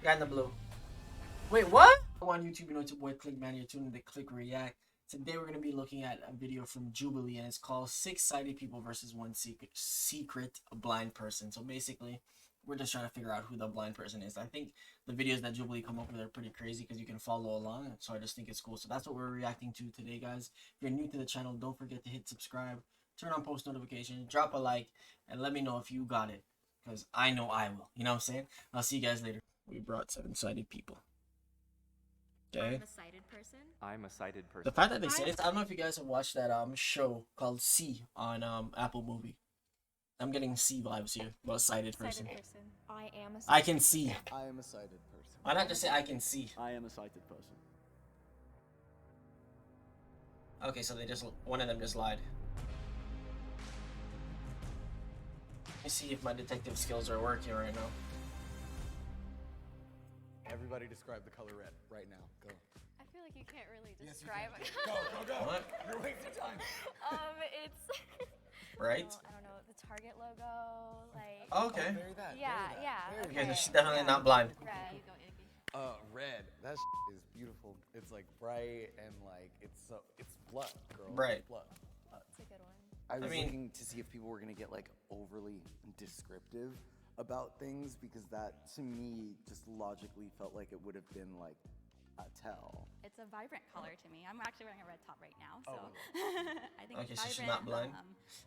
Guy in the blue. Wait, what? On YouTube, you know it's your boy Clickman. You're tuning to Click React. Today we're gonna be looking at a video from Jubilee, and it's called Six Sighted People versus One Secret Blind Person. So basically, we're just trying to figure out who the blind person is. I think the videos that Jubilee come up with are pretty crazy because you can follow along. So I just think it's cool. So that's what we're reacting to today, guys. If you're new to the channel, don't forget to hit subscribe, turn on post notifications, drop a like, and let me know if you got it. Because I know I will. You know what I'm saying? I'll see you guys later. We brought seven-sided people. Okay. I'm a sighted person. I'm a sighted person. The fact that they say this, I don't know if you guys have watched that show called C on Apple Movie. I'm getting C vibes here about sighted person. I am a sighted I can see. I am a sighted person. Why not just say I can see? I am a sighted person. Okay, so one of them just lied. Let me see if my detective skills are working right now. Everybody describe the color red right now. Go. I feel like you can't really describe it. Go. What? You're wasting time. It's Right? I don't know, the Target logo, like Oh, okay. Bury that. yeah. Okay, so she's definitely not blind. Red. You go, Iggy. Red. That is beautiful. It's like bright and like it's blood, girl. Bright. It's blood. It's a good one. I was mean- looking to see if people were gonna get like overly descriptive about things because that to me just logically felt like it would have been like a tell. It's a vibrant color to me. I'm actually wearing a red top right now, so I think Okay, it's so vibrant. she's not blind?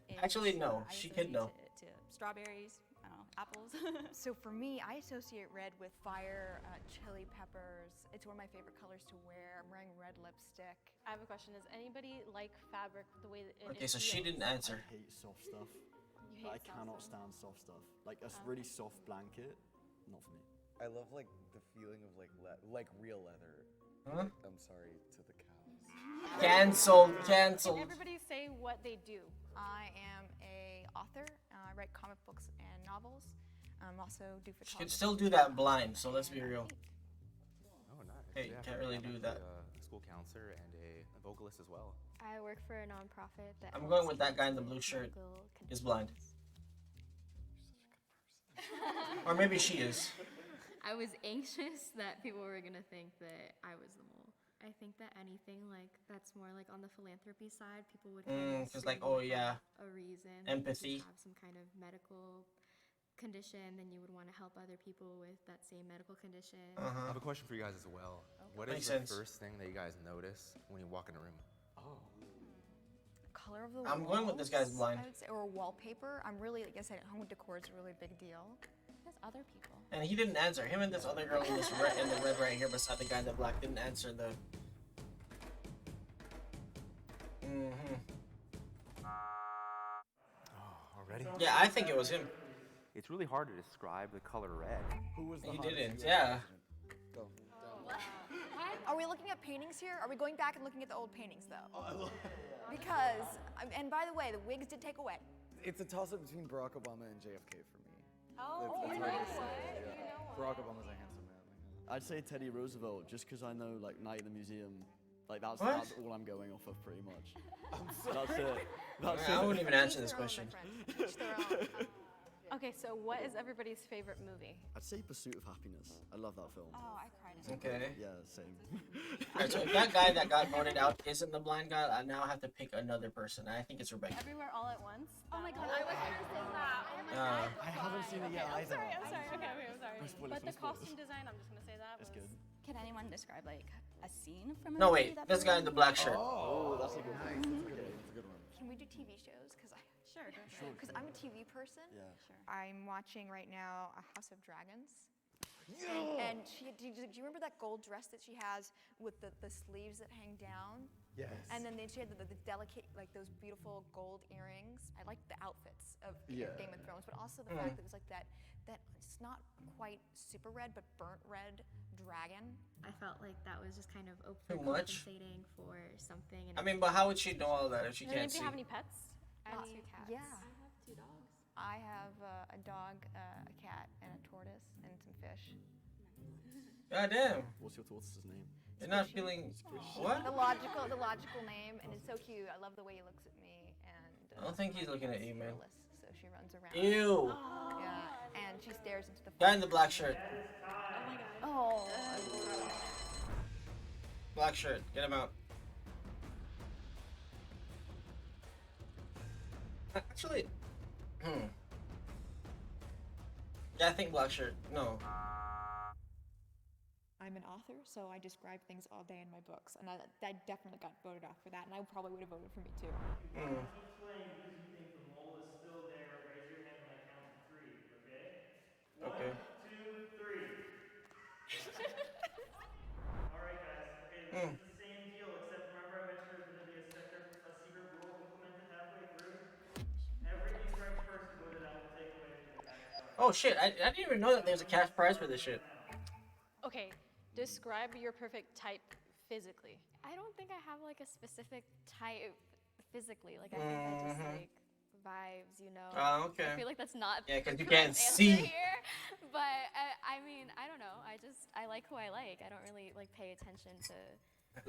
It's, Actually, no, I she could associate know. it to strawberries, I don't know, apples. So for me, I associate red with fire, chili peppers. It's one of my favorite colors to wear. I'm wearing red lipstick. I have a question. Does anybody like fabric the way that Okay, so she didn't answer. I hate soft stuff. You hate I cannot stand soft stuff. Like a really soft blanket, not for me. I love like the feeling of like real leather. Huh? I'm sorry to the cows. Canceled. Can everybody say what they do? I am a author. I write comic books and novels. Also do photography. She could still do that blind, so let's be real. Oh, nice. Hey, Yeah, can't really I'm do actually that. A school counselor and a vocalist as well. I work for a nonprofit that I'm helps going with that kids guy in the with blue shirt. medical Is blind. conditions. Or maybe she is. I was anxious that people were gonna think that I was the mole. I think that anything like that's more like on the philanthropy side, people would kind of 'cause like, assume oh, you yeah. have a reason, like, Empathy. if you have some kind of medical condition, then you would want to help other people with that same medical condition. I Uh-huh. have a question for you guys as well. What Makes is the sense. first thing that you guys notice when you walk in a room? Color of the I'm going with this guy's walls, blind. I would say, or wallpaper. I'm really, like I said, home decor is a really big deal. There's other people. And he didn't answer. Him and this other girl in the red right here beside the guy in the black didn't answer the. Already? Yeah, I think it was him. It's really hard to describe the color red. Who was the He hottest? didn't. You Yeah. Go. Are we looking at paintings here? Are we going back and looking at the old paintings though? Because, and by the way, the wigs did take away. It's a toss-up between Barack Obama and JFK for me. Oh, It's you hard know to say, what? yeah. You know what? Barack Obama's a handsome man. I'd say Teddy Roosevelt just because I know like Night in the Museum. Like that's What? all I'm going off of pretty much. That's it. That's I it. wouldn't even answer this Each their own, question. my friend. Each their own. Okay, so what is everybody's favorite movie? I'd say Pursuit of Happiness. I love that film. Oh, I cried at it. Okay. Yeah, same. Alright, so if that guy that got voted out isn't the blind guy, I now have to pick another person. I think it's Rebecca. Everywhere All at Once? Oh my god, I was gonna say that. I haven't seen it yet I'm either. sorry. Okay, I'm sorry. No spoilers, But no the spoilers. costume design, I'm just gonna say that It's was. good. Can anyone describe like a scene from a No, movie wait. that This people guy in the black shirt. Oh, that's a good one. That's a good one. Can we do TV shows? Sure, go for it. Because I'm a TV person. Yeah. Sure. I'm watching right now a House of Dragons. And she, do you remember that gold dress that she has with the sleeves that hang down? Yes. And then she had the delicate, like those beautiful gold earrings. I liked the outfits of Yeah. Game of Thrones, but also the fact that it was like that it's not quite super red, but burnt red dragon. I felt like that was just kind of Too much? overcompensating for something. And I mean, but how would she know all that if she Does can't anybody see? have any pets? I have 2 cats. Yeah. I have 2 dogs. I have a dog, a cat, and a tortoise, and some fish. God damn. What's your tortoise's name? You're not feeling. What? The logical name, and it's so cute. I love the way he looks at me, and I don't think he's looking at you, man. fearless, so she runs around. Ew. Yeah, and she stares into the. Guy in the black shirt. Oh my god. Oh Oh. Black shirt. Get him out. Actually, yeah, I think black shirt. No. I'm an author, so I describe things all day in my books, and I definitely got voted off for that, and I probably would have voted for me too. Keep playing because you think the mole is still there. Raise your hand when I count to 3, okay? Okay. 1, 2, 3. All right, guys. Okay, this is the same deal, except remember I mentioned there's going to be a secret rule implemented halfway through? Every incorrect person voted out will take away from the cash prize. Oh shit! I didn't even know that there's a cash prize for this shit. Okay, describe your perfect type physically. I don't think I have like a specific type physically. Like I think I just like vibes, you know. Oh, okay. I feel like that's not Yeah, 'cause the you correct can't answer see. here. But I mean, I don't know. I like who I like. I don't really like pay attention to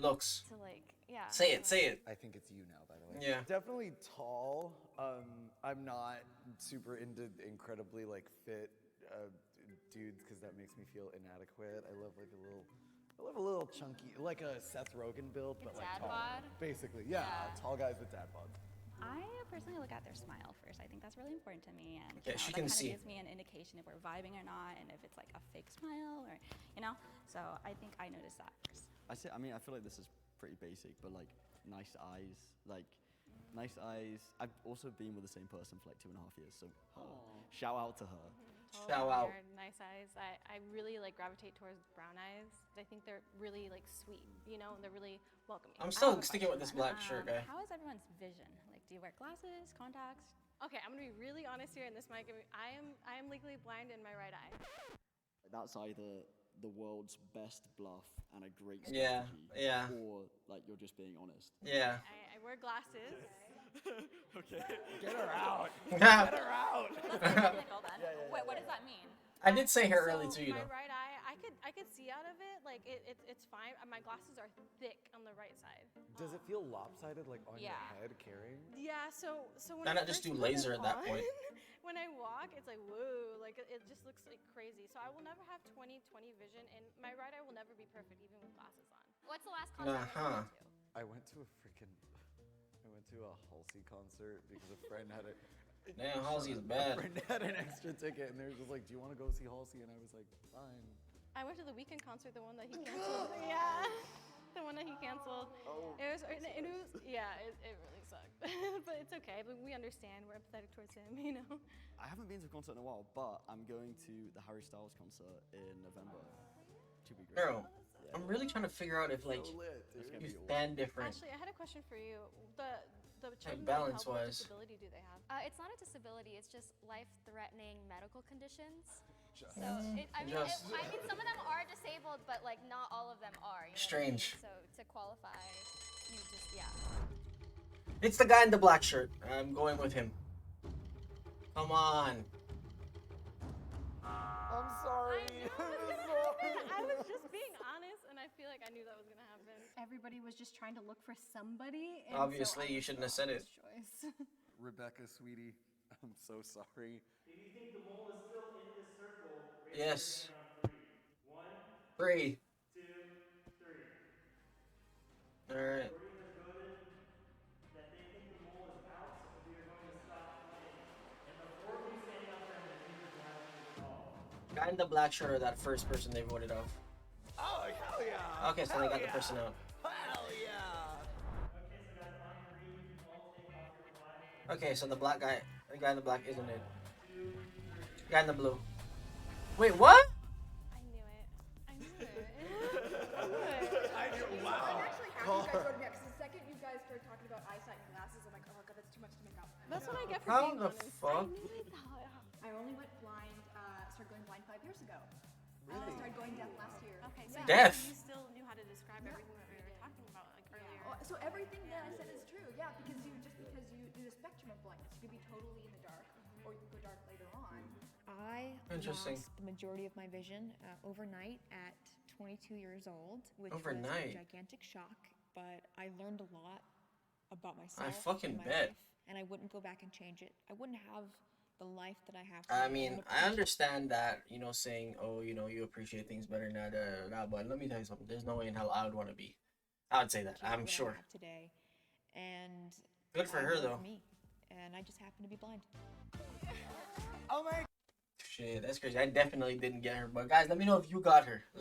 Looks. like yeah. Say it. Say it. I think it's you now, by the way. Yeah. Definitely tall. I'm not super into incredibly like fit dudes because that makes me feel inadequate. I love a little chunky, like a Seth Rogen build, but like Dad tall. bod? Basically, yeah, tall guys with dad bods. I personally look at their smile first. I think that's really important to me, and Yeah, she that can kind of see. gives me an indication if we're vibing or not, and if it's like a fake smile or, you know. So I think I notice that first. I mean, I feel like this is pretty basic, but like nice eyes, nice eyes. I've also been with the same person for like 2.5 years, so shout out to her. Shout out. Nice eyes. I really like gravitate towards brown eyes. I think they're really like sweet, you know, and they're really welcoming. I'm I still have a sticking with this question black shirt guy. How is everyone's vision? Like, do you wear glasses, contacts? Okay, I'm gonna be really honest here, and this might give me. I am legally blind in my right eye. That's either the world's best bluff and a great Yeah, strategy, yeah. or like you're just being honest. Yeah. I wear glasses. Okay. Get her out. Get her out. Let's get technical then. Wait, what does that mean? I did say her early So too, you my know. right eye, I could see out of it. Like it's fine. My glasses are thick on the right side. Does it feel lopsided, like on your Yeah. head carrying? Yeah. So when Why I not just first do put laser them at that on, point? When I walk, it's like whoa, like it just looks like crazy. So I will never have 20/20 vision, and my right eye will never be perfect, even with glasses on. What's the last concert you went to? I went to a Halsey concert because a friend had a. Damn, Halsey's A bad. friend had an extra ticket, and they were just like, "Do you want to go see Halsey?" And I was like, "Fine." I went to the Weekend concert, the one that he canceled. Yeah, the one that he canceled. It was yeah, it really sucked, but it's okay. But we understand. We're empathetic towards him, you know. I haven't been to a concert in a while, but I'm going to the Harry Styles concert in November. To be great. Girl, I'm really trying to figure out if like It's gonna you be awesome. stand different. Ashley, I had a question for you. The children balance with wise. disability do they have? It's not a disability. It's just life-threatening medical conditions. So Mm, I mean, some of them are disabled, but like not all of them are. You know Strange. What I mean? So to qualify, you just It's the guy in the black shirt. I'm going with him. Come on. I'm sorry. I was just being honest, and I feel like I knew that was gonna happen. Everybody was just trying to look for somebody. And Obviously, so you shouldn't have said it. Choice. Rebecca, sweetie, I'm so sorry. If you think the mole is still in this circle, raise Yes. your hand on 3. 1, 3. 2, 3. All right. Majority has voted that they think the mole is out, and we are going to stop playing. And the 4 of you standing up there, the neither have voted off. Guy in the black shirt or that first person they voted off. Oh, hell yeah. Okay, so they got the person out. Hell yeah. Okay, so guys, on 3, you can all take off your blindfolds. Okay, so the guy in the black isn't it? Guy in the blue. Wait, what? I knew it. I knew it. I knew. Wow. I'm actually happy you guys voted me out because the second you guys started talking about eyesight and glasses, I'm like, oh god, that's too much to make up. That's what I get for How being the honest. fuck? I only went blind, started going blind 5 years ago. I started going deaf last year. Okay, so Deaf. you still knew how to describe everything that we were talking about like earlier. So everything that I said is true, yeah, because you do the spectrum of blindness. You could be totally in the dark, or you could go dark later on. I Interesting. lost the majority of my vision overnight at 22 years old, which Overnight? was a gigantic shock. But I learned a lot about myself. fucking and my bet. life, and I wouldn't go back and change it. I wouldn't have the life that I have. I today. mean, don't I understand that, you know, saying, oh, you know, you appreciate things better than that, but let me tell you something. There's no way in hell I would want to be. I would say that. appreciate I'm what I sure. have today, and Good for I her, vote though. For me, and I just happen to be blind. Oh my. Shit, that's crazy. I definitely didn't get her. But guys, let me know if you got her.